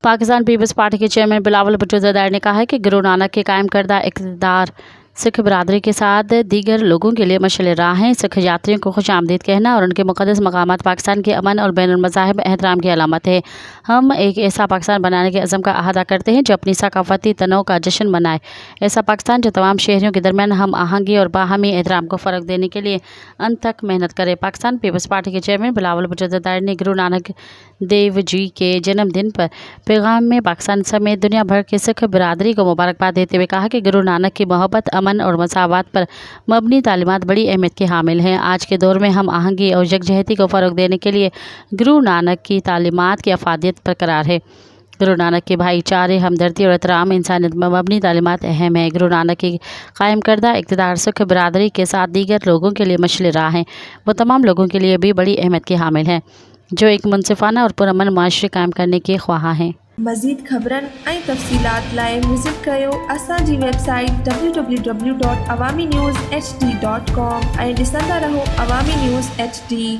Pakistan peoples party के chairman Bilawal Bhutto Zardari ने कहा है कि गुरु नानक के कायम करदा इक़्तिदार सिख बरादरी के साथ दीगर लोगों के लिए मशाल राह हैं। सिख यात्रियों को खुश आमदीद कहना और उनके मुक़द्दस मकामात पाकिस्तान के अमन और बैनुल मज़ाहिब एहतराम की अलामत है। हम एक ऐसा पाकिस्तान बनाने के अज़म का अहादा करते हैं जो अपनी सकाफ़ती तनों का जश्न मनाए। ऐसा पाकिस्तान जो तमाम शहरियों के दरमियान हम आहंगी और बाहमी एहतराम को फ़र्क देने के लिए अंत तक मेहनत करे। पाकिस्तान पीपल्स पार्टी के चेयरमैन बिलावल भुट्टो ज़रदारी ने गुरु नानक देव जी के जन्मदिन पर पैगाम में पाकिस्तान समेत दुनिया भर के सिख बिरादरी को मुबारकबाद देते हुए कहा कि गुरु नानक की मोहब्बत, अमन और मसावत पर मबनी तालीमात बड़ी अहमियत के हामिल हैं। आज के दौर में हम आहंगी और यकजहती को फ़रोग़ देने के लिए गुरु नानक की तालीमात की अफादियत बरकरार है। गुरु नानक के भाईचारे, हमदर्दी और एहतराम इंसानियत में मबनी तालीमात अहम है। गुरु नानक की कायम करदा इक़्तिदार सिख बिरादरी के साथ दीगर लोगों के लिए मशाल राह हैं। वो तमाम लोगों के लिए भी बड़ी अहमियत के हामिल हैं जो एक मुनसिफ़ाना और पुरअमन माशरे कायम करने के ख्वाह हैं। मज़ीद ख़बरनि ऐं तफ़सीलात लाइ विज़िट कयो असांजी वेबसाइट www.awamiNewsHD.com ऐं ॾिसंदा रहो अवामी न्यूज़ HD।